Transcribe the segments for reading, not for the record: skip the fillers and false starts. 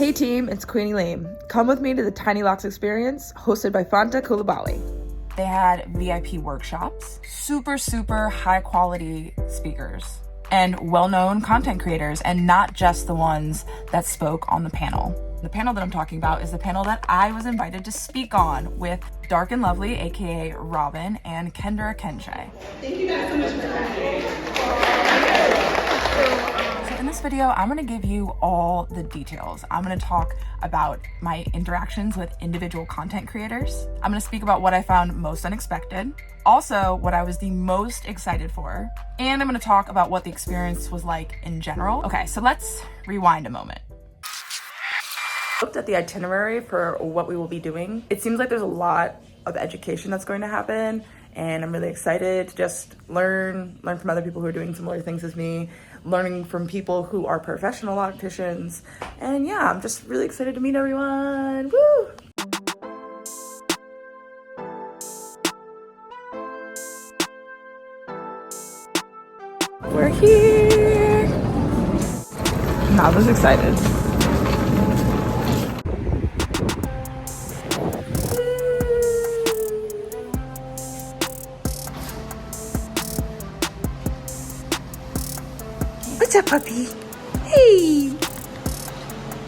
Hey team, it's Queenie Lame. Come with me to the Tinylocs Experience, hosted by Fanta Kulabawi. They had VIP workshops, super high quality speakers, and well-known content creators, and not just the ones that spoke on the panel. The panel that I'm talking about is the panel that I was invited to speak on with Dark and Lovely, aka Robin, and Kendra Kenche. Thank you guys so much for coming. So in this video, I'm gonna give you all the details. I'm gonna talk about my interactions with individual content creators. I'm gonna speak about what I found most unexpected, also what I was the most excited for, and I'm gonna talk about what the experience was like in general. Okay, so let's rewind a moment. Looked at the itinerary for what we will be doing. It seems like there's a lot of education that's going to happen, and I'm really excited to just learn from other people who are doing similar things as me, learning from people who are professional opticians, and yeah, I'm just really excited to meet everyone. Woo! We're here! I was excited. What's up, puppy? Hey!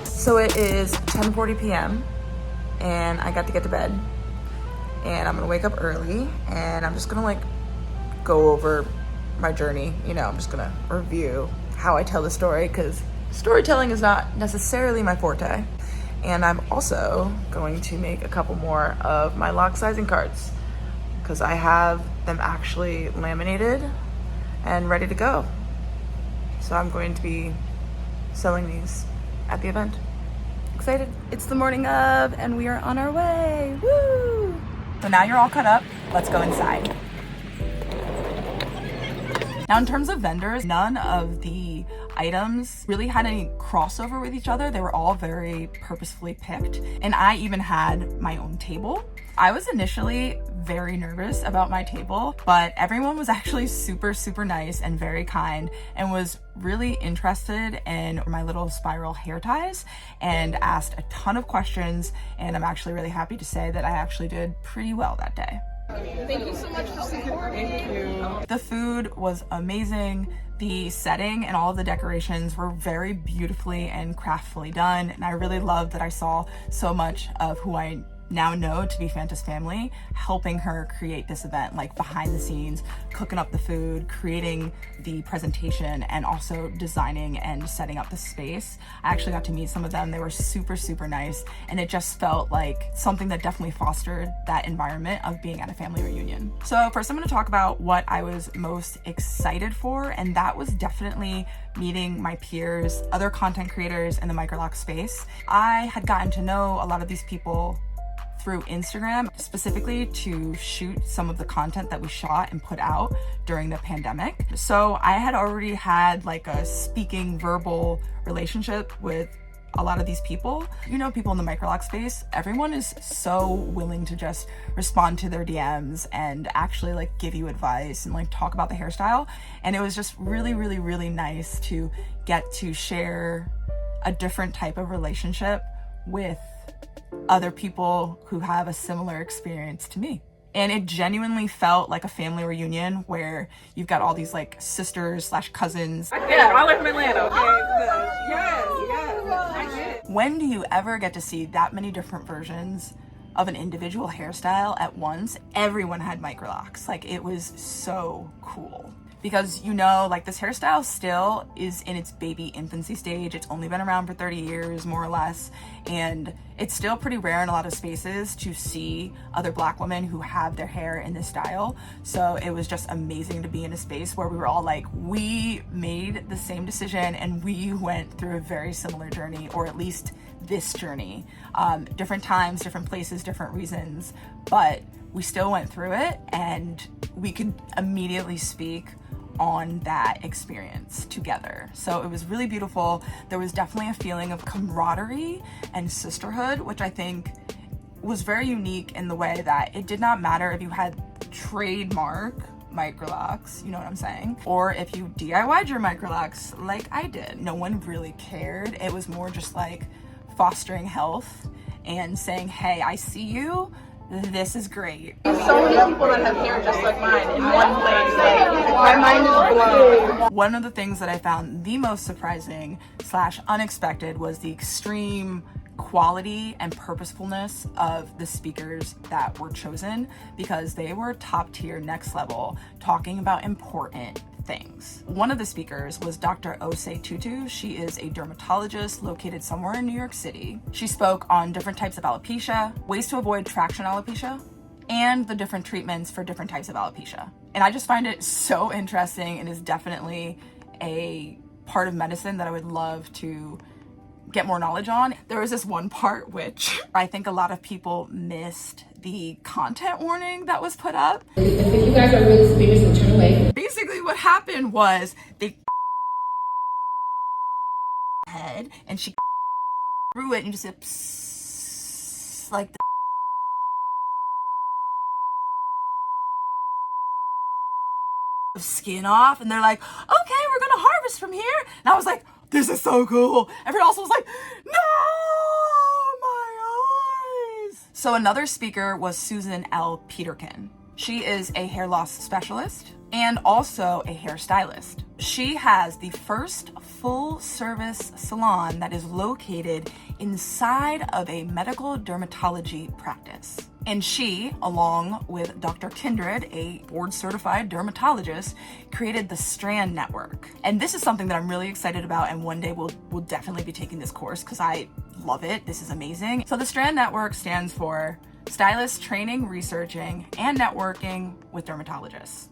So it is 10:40 p.m. and I got to get to bed. And I'm gonna wake up early and I'm just gonna like go over my journey. You know, I'm just gonna review how I tell the story because storytelling is not necessarily my forte. And I'm also going to make a couple more of my lock sizing cards because I have them actually laminated and ready to go. So I'm going to be selling these at the event. Excited. It's the morning of and we are on our way. Woo! So now you're all cut up, let's go inside. Now in terms of vendors, none of the items really had any crossover with each other. They were all very purposefully picked. And I even had my own table. I was initially very nervous about my table, but everyone was actually super nice and very kind and was really interested in my little spiral hair ties and asked a ton of questions. And I'm actually really happy to say that I actually did pretty well that day. Thank you so much for supporting. Thank you. The food was amazing. The setting and all of the decorations were very beautifully and craftfully done. And I really loved that I saw so much of who I now know to be Fanta's family, helping her create this event, like behind the scenes, cooking up the food, creating the presentation, and also designing and setting up the space. I actually got to meet some of them. They were super nice, and it just felt like something that definitely fostered that environment of being at a family reunion. So first I'm going to talk about what I was most excited for, and that was definitely meeting my peers, other content creators in the Microlocs space. I had gotten to know a lot of these people through Instagram, specifically to shoot some of the content that we shot and put out during the pandemic. So I had already had like a speaking verbal relationship with a lot of these people. You know, people in the Microlocs space, everyone is so willing to just respond to their DMs and actually like give you advice and like talk about the hairstyle. And it was just really nice to get to share a different type of relationship with other people who have a similar experience to me. And it genuinely felt like a family reunion where you've got all these like sisters / cousins. Yeah, I live in Atlanta, okay? Yes. When do you ever get to see that many different versions of an individual hairstyle at once? Everyone had Microlocs. Like, it was so cool. Because, you know, like this hairstyle still is in its baby infancy stage. It's only been around for 30 years, more or less. And it's still pretty rare in a lot of spaces to see other Black women who have their hair in this style. So it was just amazing to be in a space where we were all like, we made the same decision and we went through a very similar journey, or at least this journey. Different times, different places, different reasons, but we still went through it and we could immediately speak on that experience together. So it was really beautiful. There was definitely a feeling of camaraderie and sisterhood, which I think was very unique in the way that it did not matter if you had trademark Microlocs, you know what I'm saying? Or if you DIY'd your Microlocs like I did. No one really cared. It was more just like fostering health and saying, hey, I see you, this is great. So many people that have hair just like mine in one place. My mind is blown. One of the things that I found the most surprising / unexpected was the extreme quality and purposefulness of the speakers that were chosen, because they were top tier, next level, talking about important things. One of the speakers was Dr. Osei Tutu. She is a dermatologist located somewhere in New York City. She spoke on different types of alopecia, ways to avoid traction alopecia, and the different treatments for different types of alopecia. And I just find it so interesting, and is definitely a part of medicine that I would love to get more knowledge on. There was this one part which I think a lot of people missed the content warning that was put up. If you guys are really serious, then turn away. Basically what happened was they head and she threw it and just said psss, like the skin off, and they're like, okay, we're gonna harvest from here. And I was like, this is so cool. Everyone else was like, no, my eyes. So another speaker was Susan L. Peterkin. She is a hair loss specialist and also a hairstylist. She has the first full service salon that is located inside of a medical dermatology practice. And she, along with Dr. Kindred, a board certified dermatologist, created the Strand Network. And this is something that I'm really excited about, and one day we'll definitely be taking this course because I love it. This is amazing. So the Strand Network stands for Stylist Training, Researching, and Networking with Dermatologists.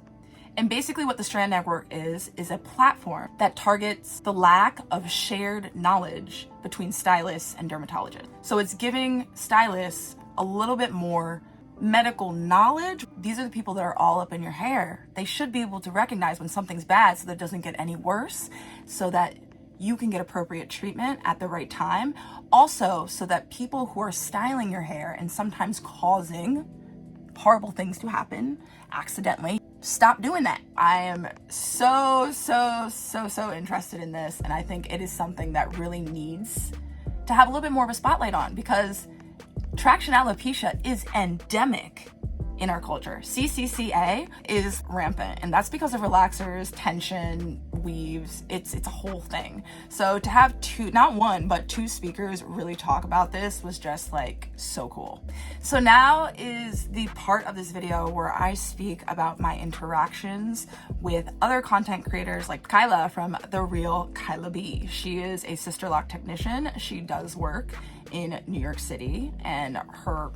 And basically what the Strand Network is a platform that targets the lack of shared knowledge between stylists and dermatologists. So it's giving stylists a little bit more medical knowledge. These are the people that are all up in your hair. They should be able to recognize when something's bad so that it doesn't get any worse, so that you can get appropriate treatment at the right time. Also, so that people who are styling your hair and sometimes causing horrible things to happen accidentally, stop doing that. I am so interested in this, and I think it is something that really needs to have a little bit more of a spotlight on, because traction alopecia is endemic in our culture. CCCA is rampant, and that's because of relaxers, tension, weaves. It's a whole thing. So to have not one, but two speakers really talk about this was just like so cool. So now is the part of this video where I speak about my interactions with other content creators like Kyla from The Real Kyla B. She is a sister lock technician. She does work in New York City, and her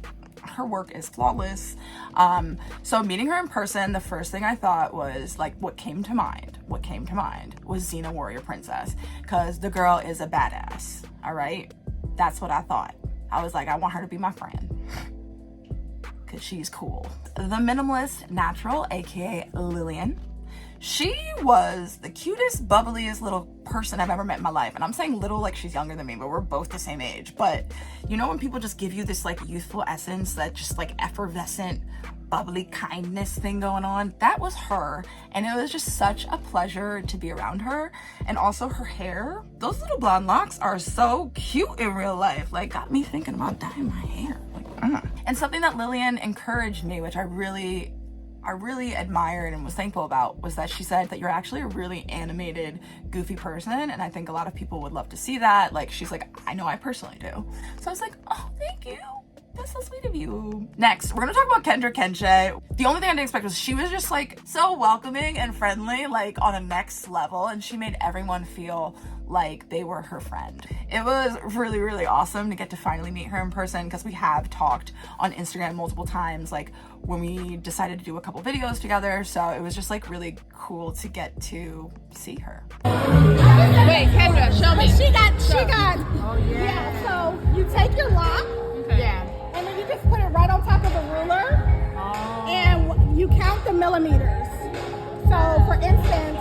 work is flawless. So meeting her in person, the first thing I thought was like, what came to mind was Xena Warrior Princess, because the girl is a badass. All right, that's what I thought. I was like, I want her to be my friend because she's cool. The Minimalist Natural, aka Lillian. She was the cutest, bubbliest little person I've ever met in my life. And I'm saying little like she's younger than me, but we're both the same age. But you know when people just give you this like youthful essence, that just like effervescent, bubbly kindness thing going on? That was her. And it was just such a pleasure to be around her. And also her hair, those little blonde locks are so cute in real life. Like, got me thinking about dyeing my hair. Like, And something that Lillian encouraged me, which I really admired and was thankful about, was that she said that you're actually a really animated, goofy person, and I think a lot of people would love to see that. Like, she's like, I know I personally do. So I was like, oh, thank you. That's so sweet of you. Next, we're gonna talk about Kendra Kenche. The only thing I didn't expect was she was just like so welcoming and friendly, like on a next level, and she made everyone feel like they were her friend. It was really, really awesome to get to finally meet her in person, because we have talked on Instagram multiple times, like when we decided to do a couple videos together. So it was just like really cool to get to see her. Wait, Kendra, show me. She got. Oh yeah. So you take your lock. Okay. Yeah. And then you just put it right on top of the ruler. And you count the millimeters. So for instance,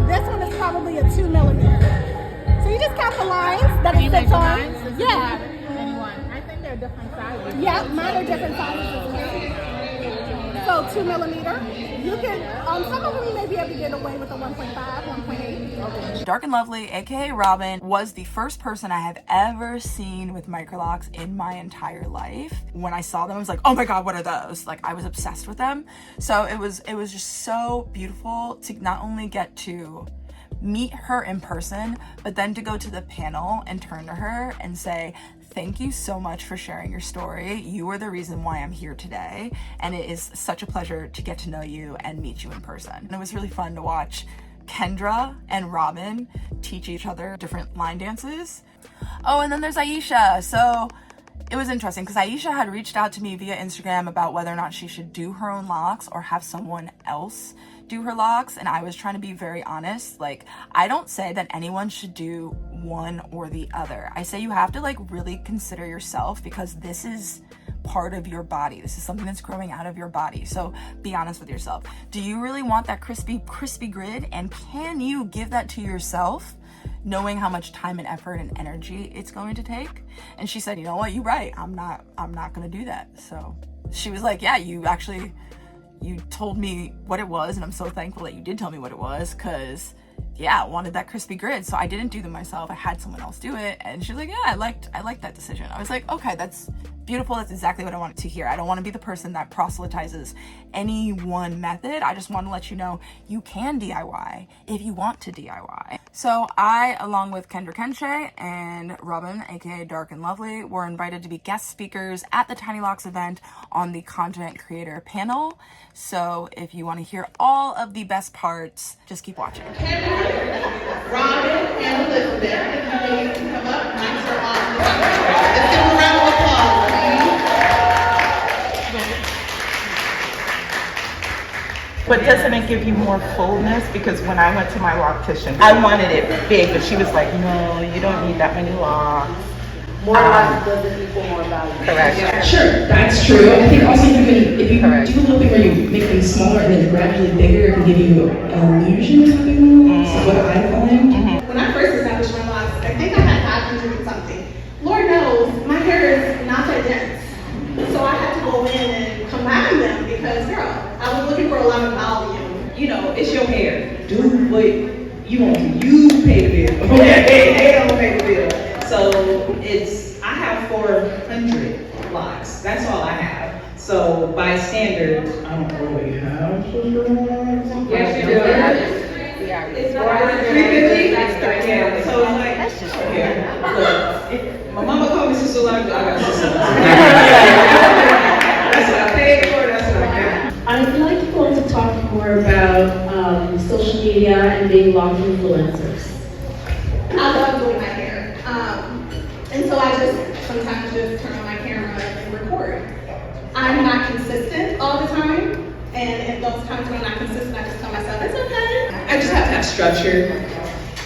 this one is probably a 2 millimeter. So you just count the lines that it sits on. Yeah. Anyone? I think they're different sizes. Yeah, mine are different sizes. So So 2 millimeter. You can, some of them you may be able to get away with a 1.5, 1.8. Dark and Lovely, aka Robin, was the first person I have ever seen with Microlocs in my entire life. When I saw them, I was like, oh my god, what are those? Like, I was obsessed with them. So it was just so beautiful to not only get to meet her in person, but then to go to the panel and turn to her and say, thank you so much for sharing your story. You are the reason why I'm here today, and it is such a pleasure to get to know you and meet you in person. And it was really fun to watch Kendra and Robin teach each other different line dances. Oh, and then there's Aisha. So it was interesting because Aisha had reached out to me via Instagram about whether or not she should do her own locks or have someone else do her locks, and I was trying to be very honest. Like, I don't say that anyone should do one or the other. I say you have to like really consider yourself, because this is part of your body. This is something that's growing out of your body. So be honest with yourself. Do you really want that crispy grid, and can you give that to yourself, knowing how much time and effort and energy it's going to take? And she said, you know what, you're right, I'm not gonna do that. So she was like, yeah, you told me what it was, and I'm so thankful that you did tell me what it was, because yeah, I wanted that crispy grid. So I didn't do them myself, I had someone else do it. And she's like, yeah, I liked that decision. I was like, okay, that's beautiful. That's exactly what I wanted to hear. I don't want to be the person that proselytizes any one method. I just want to let you know you can DIY if you want to DIY. So I, along with Kendra Kenshe and Robin, aka Dark and Lovely, were invited to be guest speakers at the Tinylocs event on the content creator panel. So if you want to hear all of the best parts, just keep watching. Robin and Elizabeth, if you ladies can come up, mics are on. Let's give them a round of applause, please. But doesn't it give you more fullness? Because when I went to my loctician, I wanted it big, but she was like, no, you don't need that many locks. More locks doesn't equal more value. Correct. Yeah. Sure, that's true. I think also if you do a little bit where you make them smaller and then gradually bigger, it can give you an illusion of having locks, is what I find. When I first established my locks, I think I had 500 something. Lord knows, my hair is not that dense. So I had to go in and combine them because, girl, I was looking for a lot of volume. You know, it's your hair. Do what you want to. You pay the bill. They don't pay the bill. So I have 400 locks. That's all I have. So by standard, I don't really have. Yes, you do. It's 350. Yeah. So it's like, that's just look, my mama called me Sister Locks, I got Sister Locks. That's what I paid for. That's what I got. I'd like you all to talk more about social media and being lock influencers. I love doing my hair. And so I sometimes just turn on my camera and record. I'm not consistent all the time. And in those times when I'm not consistent, I just tell myself, it's okay. I just have to have structure,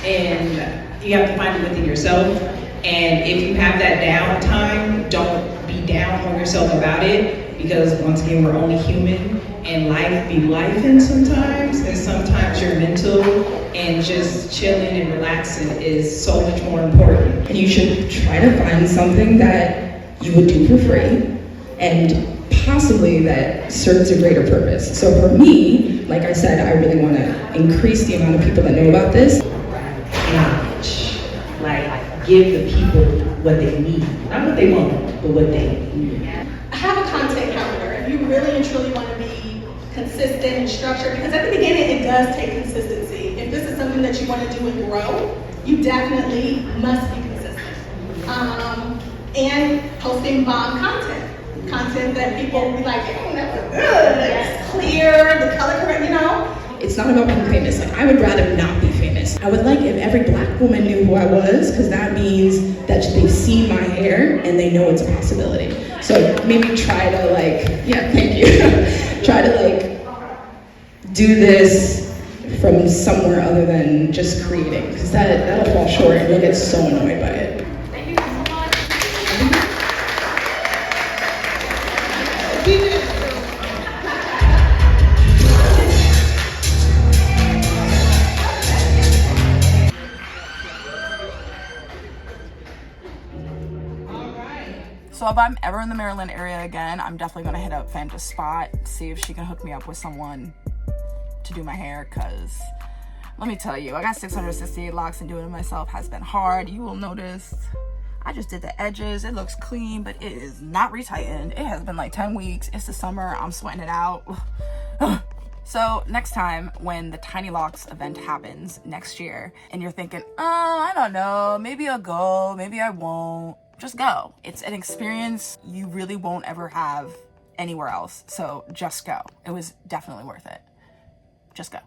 and you have to find it within yourself. And if you have that downtime, don't be down on yourself about it, because once again, we're only human, and life be lifing sometimes, and sometimes your mental and just chilling and relaxing is so much more important. And you should try to find something that you would do for free, and possibly that serves a greater purpose. So for me, like I said, I really want to increase the amount of people that know about this. Knowledge, like give the people what they need, not what they want, but what they need. Have a content calendar if you really and truly want to be consistent and structured, because at the beginning it does take consistency. If this is something that you want to do and grow, you definitely must be consistent. And posting bomb content that people will be like, oh, that was good, it's clear, the color correct, you know? It's not about being famous. Like, I would rather not be famous. I would like if every black woman knew who I was, because that means that they've seen my hair and they know it's a possibility. So maybe try to thank you. Try to do this from somewhere other than just creating, because that'll fall short and you'll get so annoyed by it. So if I'm ever in the Maryland area again, I'm definitely gonna hit up Fanta's spot, see if she can hook me up with someone to do my hair, because let me tell you, I got 668 locks and doing it myself has been hard. You will notice I just did the edges. It looks clean, but it is not retightened. It has been like 10 weeks. It's the summer. I'm sweating it out. So next time when the Tinylocs event happens next year and you're thinking, oh, I don't know, maybe I'll go, maybe I won't, just go. It's an experience you really won't ever have anywhere else. So just go. It was definitely worth it. Just go.